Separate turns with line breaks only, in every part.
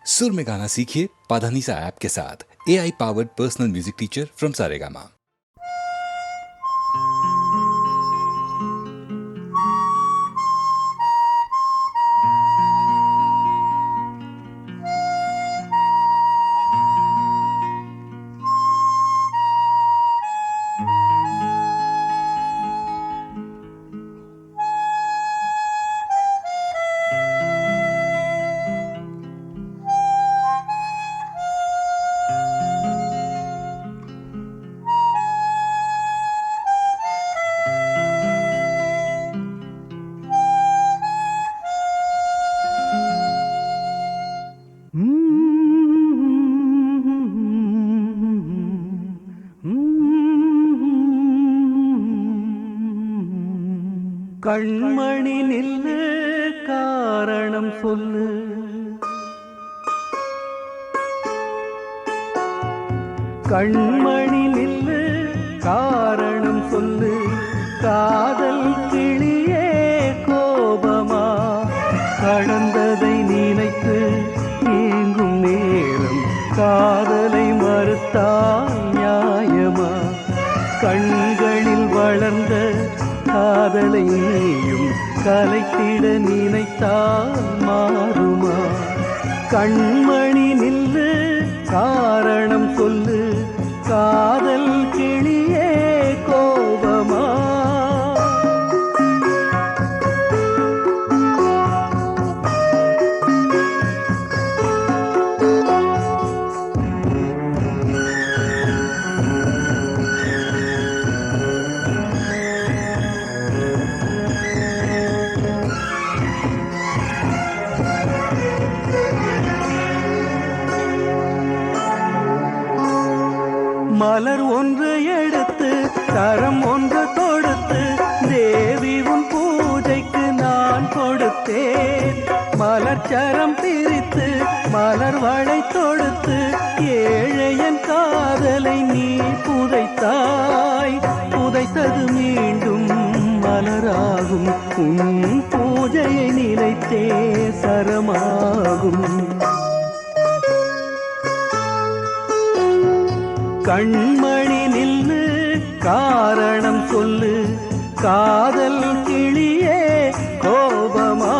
सुर में गाना सीखिए पाधानीसा ऐप के साथ। AI powered personal music teacher from Saregama.
கண்மணி நில்லு காரணம் சொல்லு, கண்மணி நில்லு காரணம் சொல்லு, காதல் கிளியே கோபமா, கடந்ததை நினைத்து ஏங்கும் நேரம் காதலை மறுத்தால் நியாயமா, கண்களில் வளர்ந்த காதலை நீயும் கலைத்திட நினைத்தால் மாறுமா, கண்மணி நில்லு காரணம் சொல்லு, காதல் கிளியே கோபமா. மலர் ஒன்று எடுத்து கரம் ஒன்று கொடுத்து தேவி உன் பூஜைக்கு நான் கொடுத்தேன், மலர்ச்சரம் பிரித்து மலர் வளை தொடுத்து ஏழையன் காதலை நீ புதைத்தாய், புதைத்தது மீண்டும் மலராகும், உன் பூஜையை நினைத்தே சரமாகும். கண்மணி நில்லு காரணம் சொல்லு, காதல் கிளியே கோபமா.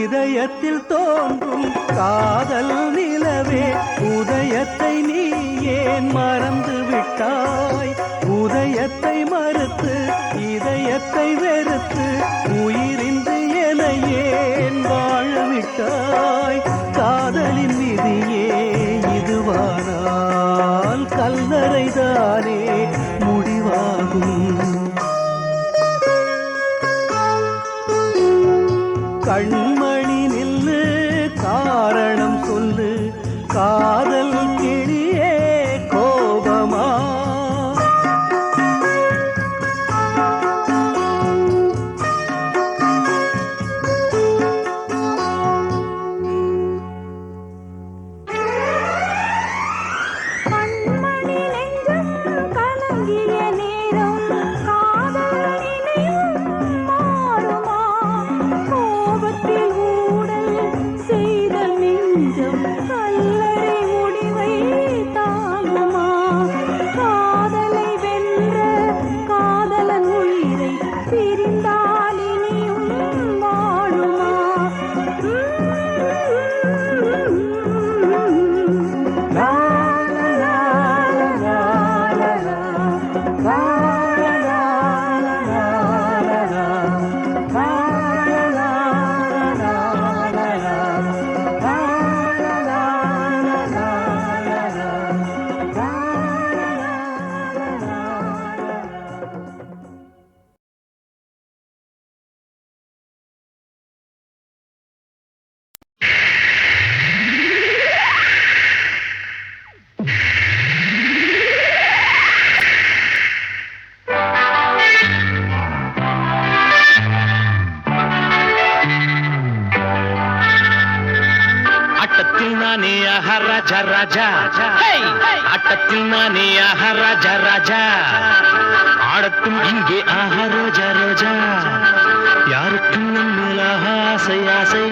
இதயத்தில் தோன்றும் காதல் நிலவே, உதயத்தை நீ ஏன் மறந்து விட்டாய், உதயத்தை மறுத்து இதயத்தை வெறுத்து உயிரின்றி என ஏன் வாழ விட்டாய், காதலின் விதியே இதுவானால் கல்லறைதானே முடிவாகும். கண்மணி நில்லு காரணம் சொல்லு, காதல் கிளியே கோபமா.
ராஜா ராஜா ஆட்டத்தில் நானே ஆஹா ராஜா ராஜா ஆடட்டும் இங்கே ஆஹா ரோஜா ரோஜா யாருக்கும் நம்மளாக ஆசை ஆசை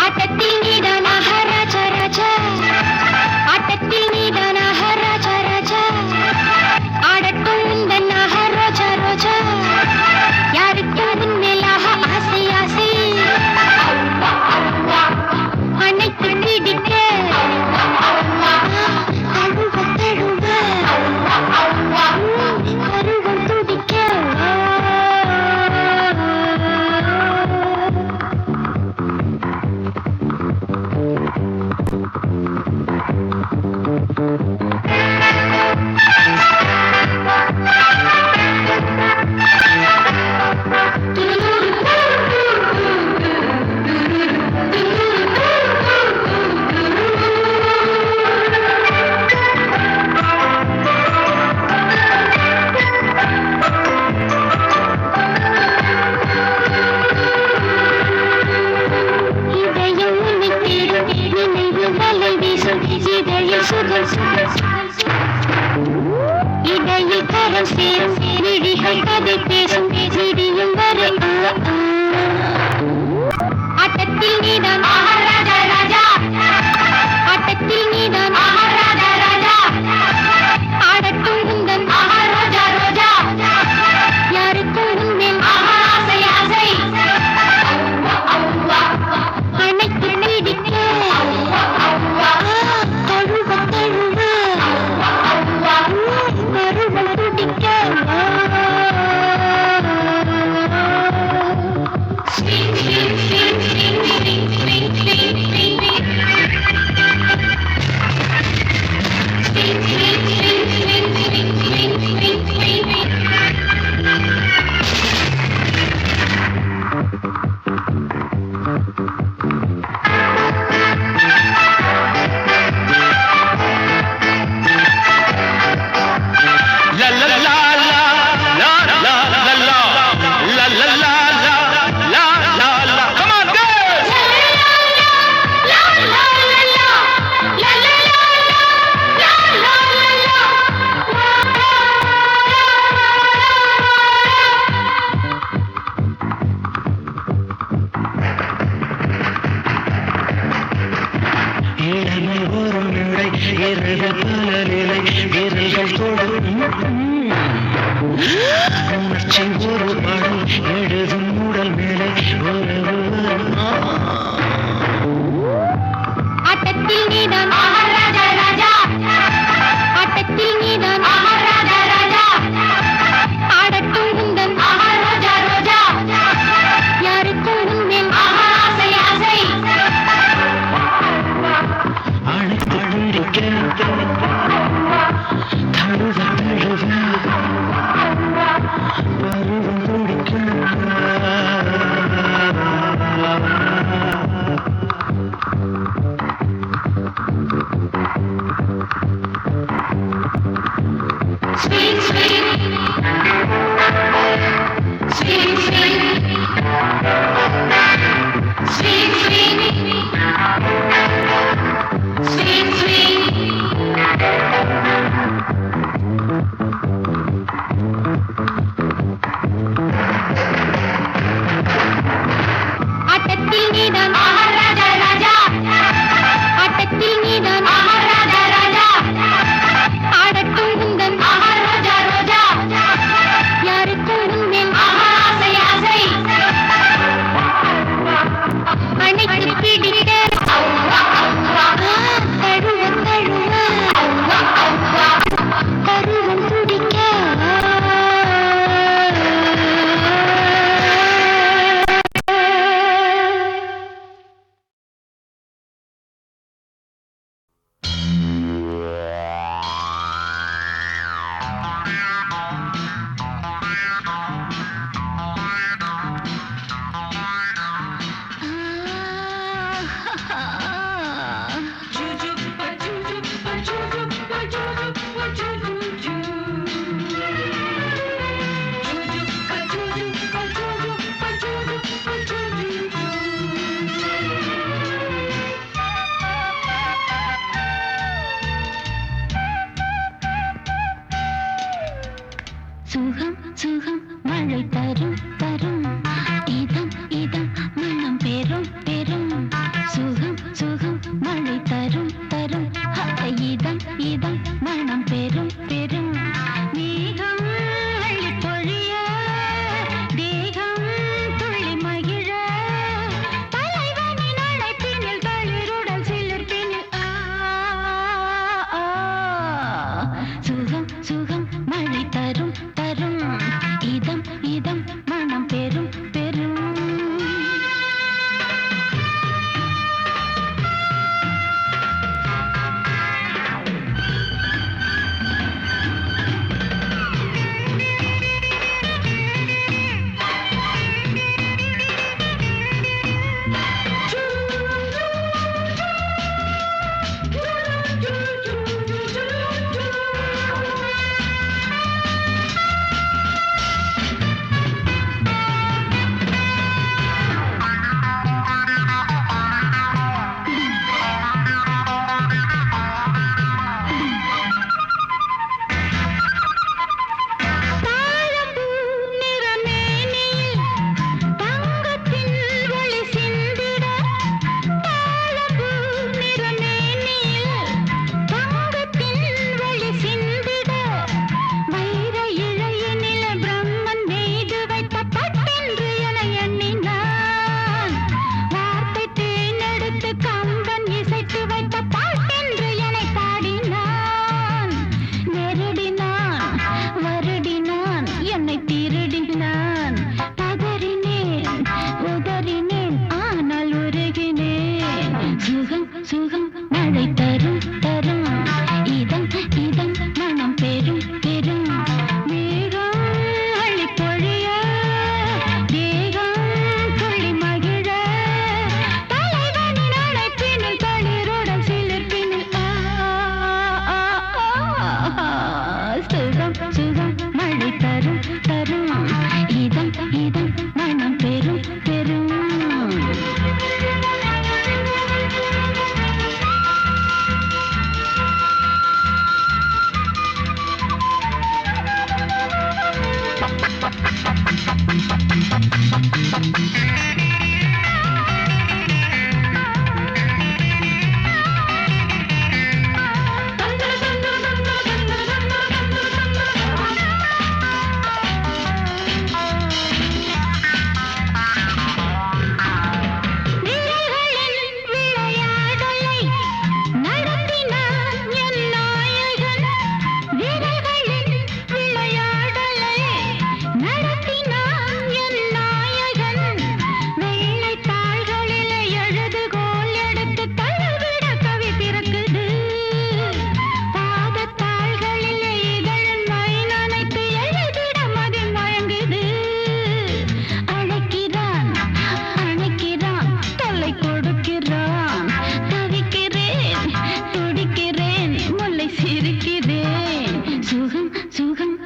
ஆட்டத்தில் நீதான் ஆஹா ராஜா ராஜா ஆட்டத்தில் நீதான் ஆஹா ராஜா ராஜா ஆடட்டும் உந்தன் ஆஹா ரோஜா ரோஜா யாருக்கும் உன்மேல் ஆஹா ஆசை ஆசை அனைத்து பிடிக்க தழுவ தழுவ கருவம் துடிக்க இடையில் கரம் சேரும் விழிகள் கதை பேசும் விடியும் வரை ஆட்டத்தில் நீதான் ஆஹா ராஜா ராஜா ஆட்டத்தில் நீதான் ஆஹா ராஜா ராஜா ஆடட்டும் உந்தன் ஆஹா ரோஜா ரோஜா யாருக்கும் உன்மேல் ஆஹா ஆசை ஆசை அனைத்து பிடிக்க தழுவ தழுவ கருவம் துடிக்க
உணர்ச்சி ஒரு படம் எழுதும் உடல் மேலே
ஆட்டத்தில் நீதான் ஆஹா ராஜா ராஜா ஆட்டத்தில் நீதான் ஆஹா ராஜா ராஜா ஆடட்டும் உந்தன் ஆஹா ரோஜா ரோஜா யாருக்கும் உன்மேல் ஆஹா ஆசை ஆசை
அழைத்து பிடிக்க தழுவ தழுவ பருவம் துடிக்க
பெரும் பெரும் சுகம் சுகம் மழை தரும் தரும் இதம் இதம் மனம் பெரும் பெரும் மேகம் அள்ளி பொழிய தேகம் துள்ளி மகிழ தலைவனின் அழைப்பினில் தளிருடல் சிலிர்ப்பினில் சுகம் சுகம் மழை தரும் தரும் இதம் இதம் மனம் பெரும் பெரும் சுகம் மழை தரும் தரும் இதம் இதம் மனம் பெரும் பெரும் மேகம் அள்ளி பொழிய தேகம் துள்ளி மகிழ தலைவனின் அழைப்பினில் தளிருடன் சிலிர்ப்பினில் சுகம் சுகம் மழை தரும் தரும் இதம் இதம் மனம் பெரும் பெரும்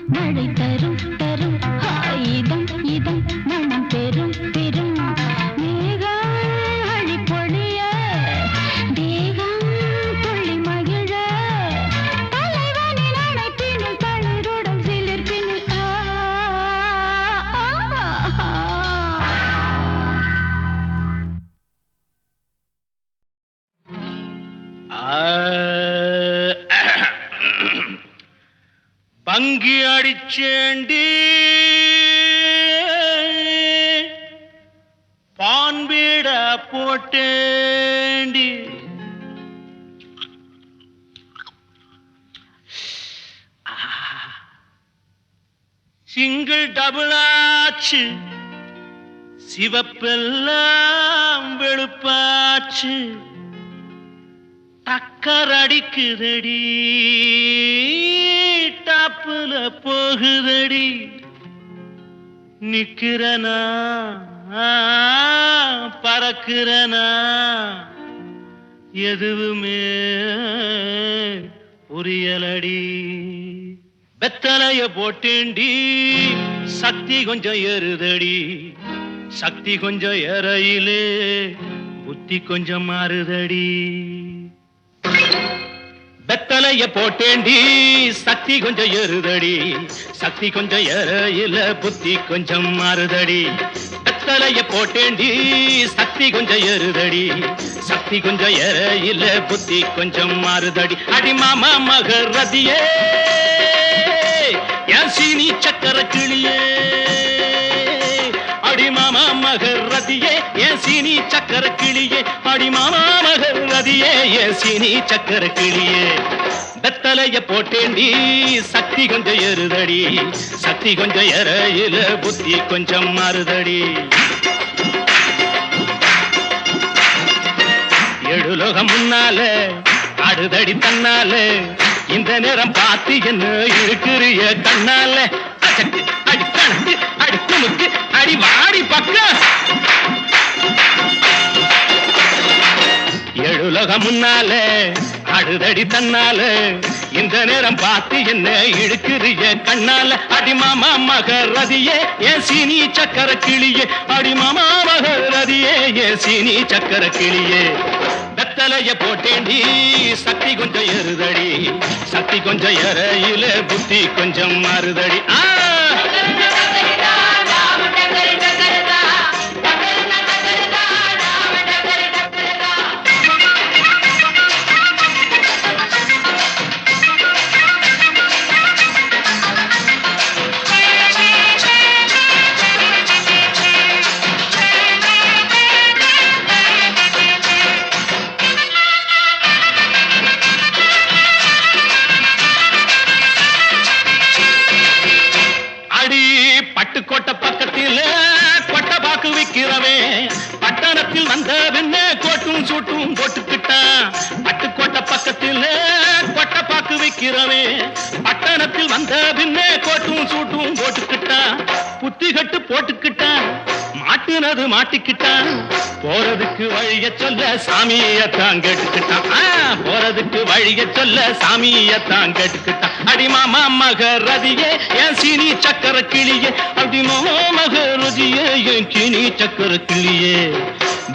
மழை தரும் தரும் இதம் இதம் மனம் பெரும் பெரும் மேகம் அள்ளி பொழிய தேகம் துள்ளி மகிழ தலைவனின் அழைப்பினில் தளிருடன் சிலிர்ப்பினில்
பங்கி அடிச்சேண்டி பான்பீட போட்டேண்டி சிங்கிள் டபுள் ஆச்சு சிவப்பெல்லாம் வெளுப்பாச்சு டக்கர் அடிக்குதடி டாப்புல போகுதடி நிக்கிறனா பறக்கிறனா எதுவுமே புரியலடி வெத்தலைய போட்டேண்டி சக்தி கொஞ்சம் ஏறுதடி சக்தி கொஞ்சம் ஏறையிலே புத்தி கொஞ்சம் மாறுதடி வெத்தலைய போட்டேண்டி சக்தி கொஞ்சம் ஏறுதடி சக்தி கொஞ்சம் ஏறையில புத்தி கொஞ்சம் மாறுதடி வெத்தலைய போட்டேண்டி சக்தி கொஞ்சம் ஏறுதடி சக்தி கொஞ்சம் ஏறையில புத்தி கொஞ்சம் மாறுதடி அடி மாமா மகரதியே என் சீனி சக்கர கிளியே அடி மாமா மகரதியே என் சீனி சக்கர கிளியே அடி மாமா மகரதியே என் சீனி சக்கர கிளியே வெத்தலைய போட்டேண்டி சக்தி கொஞ்சம் ஏறுதடி சக்தி கொஞ்சம் ஏறையில புத்தி கொஞ்சம் மாறுதடி எழுலோகம் முன்னால ஆடுதடி தன்னால இந்த நேரம் பார்த்து என்ன இருக்கிறிய கண்ணால அச்சக்கு அடி கணக்கு அடி குமுக்கு அடி வாடி பக்கம் எழுலோகம் முன்னால ஆடுதடி தன்னால இந்த நேரம் பார்த்து என்ன இழுக்கிறிய கண்ணால அடி மாமா மகரதியே என் சீனி சக்கர கிளியே அடி மாமா மகரதியே என் சீனி சக்கர கிளியே வெத்தலைய போட்டேண்டி சக்தி கொஞ்சம் ஏறுதடி சக்தி கொஞ்சம் ஏறையில புத்தி கொஞ்சம் மாறுதடி பட்டுக்கோட்டை பக்கத்தில் கொட்டை பாக்கு விக்கிறவே பட்டணத்தில் வந்த பின்ன கோட்டும் சூட்டும் போட்டுக்கிட்டான் பட்டுக்கோட்டை பக்கத்தில் கொட்டை பாக்கு விக்கிறவே பட்டணத்தில் வந்த பின்ன கோட்டும் சூட்டும் போட்டுக்கிட்டான் புத்தி கட்டு போட்டுக்கிட்டான் மாட்டுனது மாட்டிக்கிட்டான் போறதுக்கு வழிய சொல்ல சாமியத்தான் கேட்டுக்கிட்டான் போறதுக்கு வழிய சொல்ல சாமியத்தான் கேட்டுக்கிட்டான் அடி மாமா மகரதியே என் சீனி சக்கர கிளியே அடி மாமா மகரதியே என் சீனி சக்கர கிளியே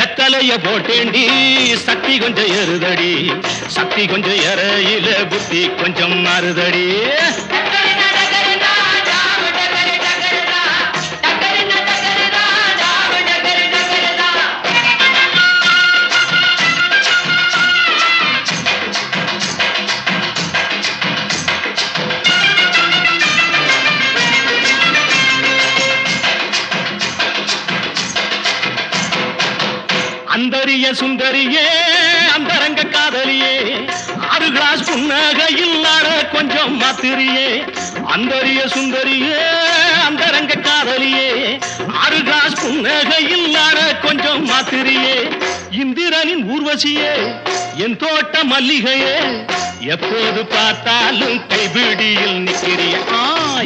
வெத்தலைய போட்டேண்டி சக்தி கொஞ்சம் ஏறுதடி சக்தி கொஞ்சம் ஏறையில புத்தி கொஞ்சம் மாறுதடி அந்தரிய சுந்தரியே அந்தரங்க காதலியே 6 கிளாஸ் புன்னகையில் நாட கொஞ்சம் மாத்திரியே அந்தரிய சுந்தரியே அந்தரங்க காதலியே 6 கிளாஸ் புன்னகையில் நாட கொஞ்சம் மாத்திரியே இந்திரனின் ஊர்வசியே என் தோட்ட மல்லிகையே எப்போது பார்த்தாலும் கைபிடியில் நிக்கிறிய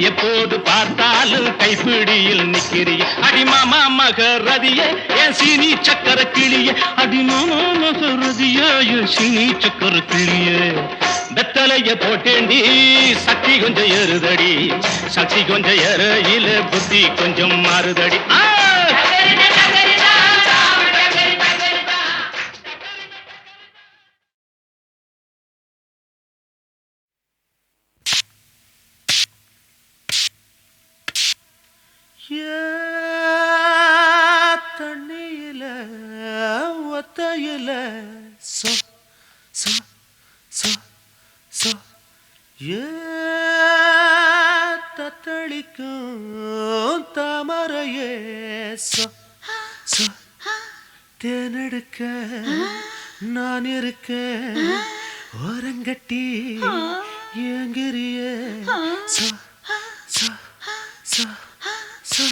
எப்போது பார்த்தாலும் கைப்பிடியில் நிக்கிறிய அடிமாமா மகரதியே என் சீனி சக்கர கிளியே அடிமாமா மகரதியே என் சீனி சக்கர கிளியே வெத்தலைய போட்டேண்டி சக்தி கொஞ்சம் ஏறுதடி சக்தி கொஞ்சம் ஏறையில புத்தி கொஞ்சம் மாறுதடி
தண்ணியில ஒத்தையில சோ சோ சோ சோ தத்தளிக்கும் தாமரையே சோ சோ தேனெடுக்க நான் இருக்க ஓரங்கட்டி ஏங்கிறிய சோ சோ சோ சோ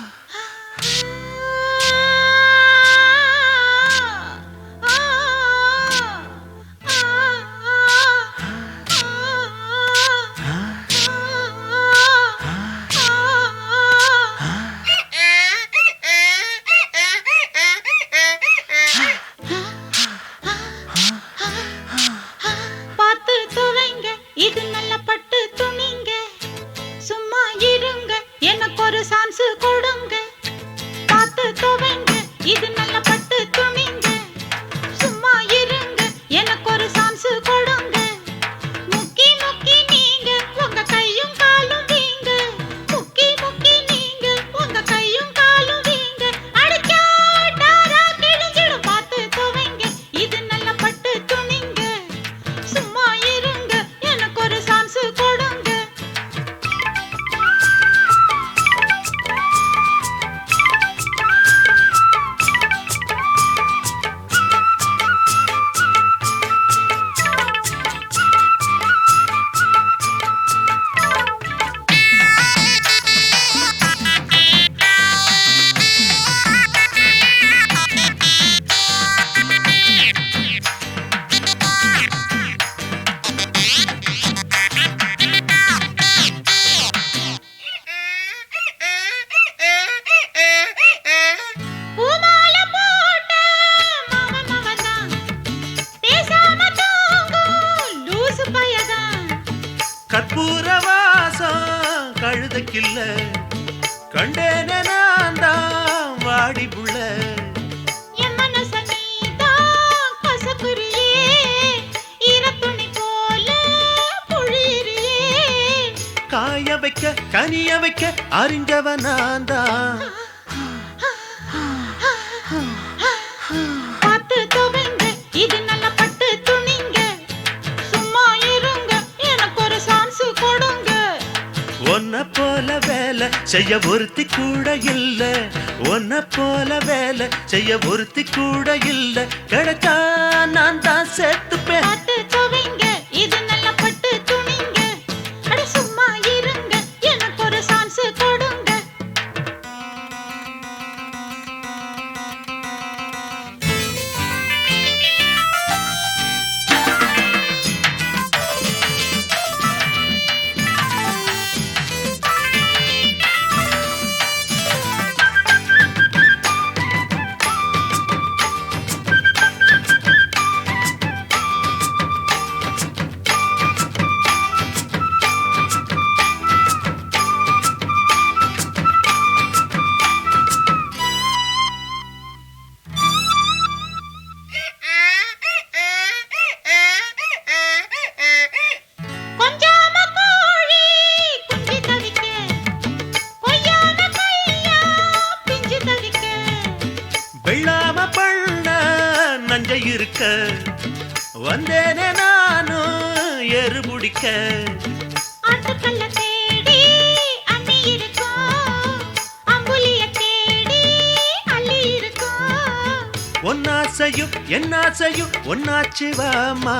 கண்டேனே நான் தான் வாடி புள்ள
என் மனச நீதான் கசக்குறியே ஈரத்துணி போல புழியிறியே
காய வைக்க கனிய வைக்க அறிஞ்சவன் நான் தான்
பார்த்து துவங்க இது நல்ல பட்டு துணிங்க சும்மா இருங்க எனக்கு ஒரு சான்ஸ் கொடுங்க
உன்னை போல வேலை செய்ய ஒருத்தி கூட இல்ல உன்னை போல வேலை செய்ய ஒருத்தி கூட இல்ல கிடைச்சா நான் தான் சேர்த்துப்பேன்
பார்த்து துவங்க இது நல்ல பட்டு துணிங்க அட சும்மா இருங்க எனக்கு ஒரு சான்ஸ் கொடுங்க கொஞ்சாம கோழி குஞ்சு தவிக்க கொய்யாம கையா பிஞ்சு தவிக்க
வெள்ளாம பண்ண நஞ்சை இருக்க வந்தேனே நானும் எரு முடிக்க
ஆட்டுக்கல்ல தேடி அண்ணி இருக்கும் அம்புலிய தேடி அள்ளி இருக்கும்
ஒன்னாசையும் என்னாசையும் ஒன்னாச்சு வாமா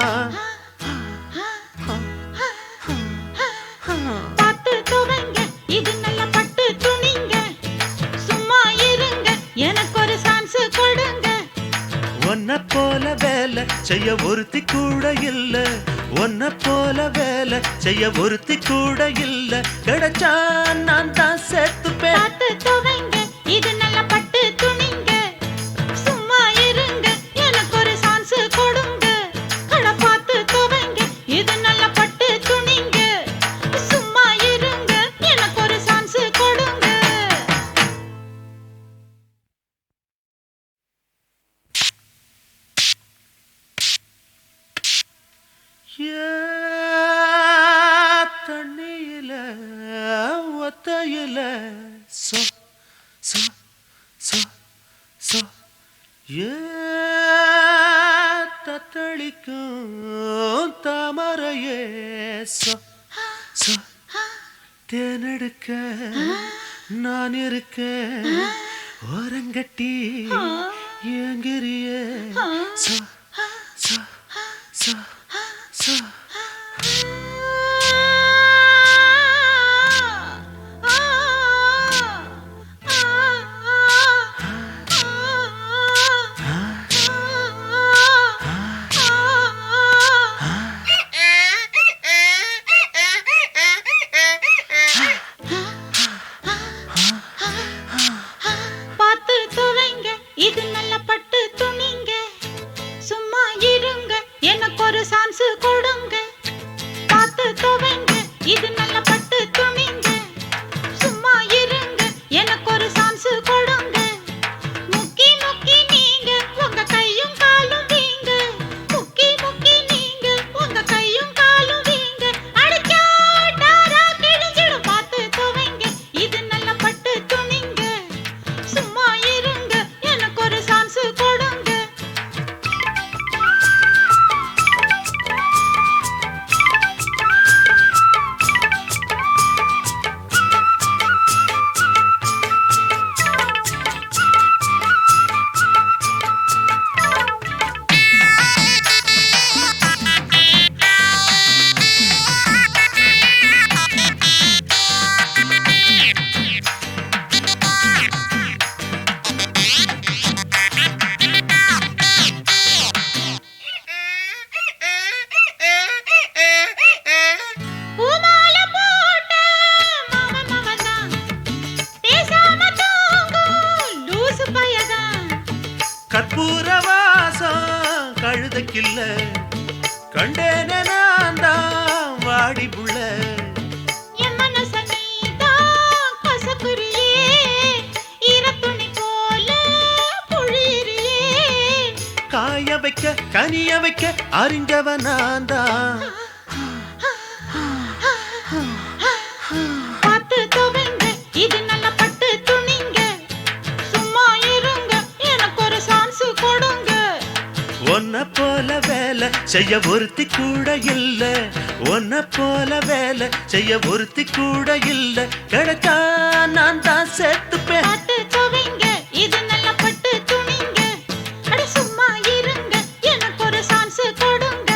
பார்த்து துவங்க இது நல்ல பட்டு துணிங்க சும்மா இருங்க எனக்கு ஒரு சான்ஸ் கொடுங்க
உன்னை போல வேலை செய்ய ஒருத்தி கூட இல்ல உன்னை போல வேலை செய்ய ஒருத்தி கூட இல்ல கிடைச்சா நான் தான் சேர்த்துப்பேன்
பார்த்து துவங்க இது நல்ல பட்டு துணிங்க சும்மா இருங்க எனக்கு ஒரு சான்ஸ் கொடுங்க அட பார்த்து துவங்க இது நல்ல பட்டு துணிங்க சும்மா இருங்க எனக்கு ஒரு சான்ஸ் கொடுங்க
தண்ணியில ஒத்தையில சோ சோ சோ சோ தத்தளிக்கும் தாமரையே சோ சோ தேனெடுக்க நான் இருக்க ஓரங்கட்டி ஏங்கிறிய சோ சோ சோ சோ
பார்த்து துவைங்க இது நல்ல பட்டு துணிங்க சும்மா இருங்க எனக்கு ஒரு சான்ஸ் கொடுங்க பார்த்து துவைங்க இது நல்ல பட்டு துணிங்க சும்மா இருங்க எனக்கு ஒரு சான்ஸ் கொடுங்க முக்கி முக்கி நீங்க உங்க கையும் காலும் வீங்க முக்கி முக்கி நீங்க உங்க கையும் காலும் வீங்க அடிச்சா டாரா கிழிஞ்சிடும் பார்த்து துவைங்க இது நல்ல பட்டு துணிங்க சும்மா இருங்க எனக்கு ஒரு சான்ஸ் கொடுங்க பூமால போட்ட மாமன் மவன்தான் பேசாம தூங்கும் லூசு பையதான்
கற்பூர வாசம் கழுதைக்கில்ல கண்டேனே நான் தான் வாடி புள்ள
என் மனச நீதான் கசக்குறியே
காய வைக்க கனிய வைக்க அறிஞ்சவன் நான் தான்.
பார்த்து துவைங்க, இது நல்ல பட்டு துணிங்க. சும்மா இருங்க, எனக்கு ஒரு சான்ஸ் கொடுங்க.
ஒன்ன போல வேலை செய்ய ஒருத்தி கூட இல்ல, ஒன்ன போல வேலை செய்ய ஒருத்தி கூட இல்ல. கிடைச்சா நான் தான் சேர்த்துப்பேன்.
பார்த்து துவைங்க, இது நல்ல பட்டு துணிங்க. அட சும்மா இருங்க, எனக்கு ஒரு சான்ஸ் கொடுங்க.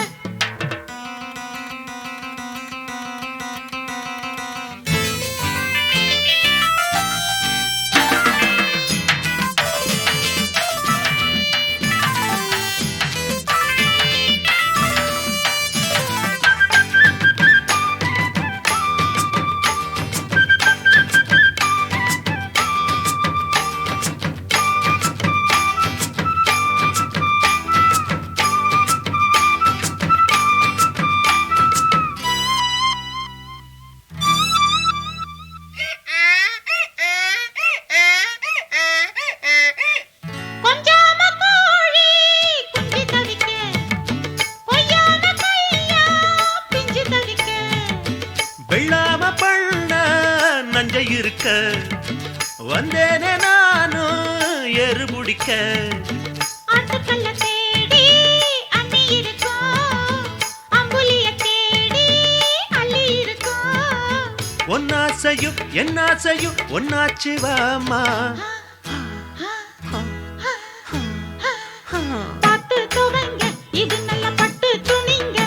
கொஞ்சாம கோழி குஞ்சு தவிக்க, கொய்யாம கையா பிஞ்சு தவிக்க.
வெள்ளாம பண்ண நஞ்சை இருக்க வந்தேனே நானும் எரு முடிக்க.
ஆட்டுக்கல்ல தேடி அண்ணி இருக்கும், அம்புலிய தேடி அள்ளி இருக்கும்.
ஒன்னாசையும் என்னாசையும் ஒன்னாச்சு வாமா.
பார்த்து துவைங்க, இது நல்ல பட்டு துணிங்க.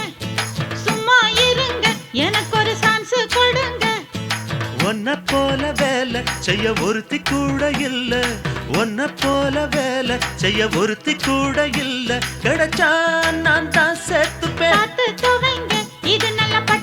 சும்மா இருங்க, எனக்கு ஒரு சான்ஸ் கொடுங்க.
ஒன்ன போல வேலை செய்ய ஒருத்தி கூட இல்ல, ஒன்ன போல வேலை செய்ய ஒருத்தி கூட இல்ல. கிடைச்சா நான் தான் சேர்த்துப்பேன்.
பார்த்து துவைங்க, இது நல்ல பட்டு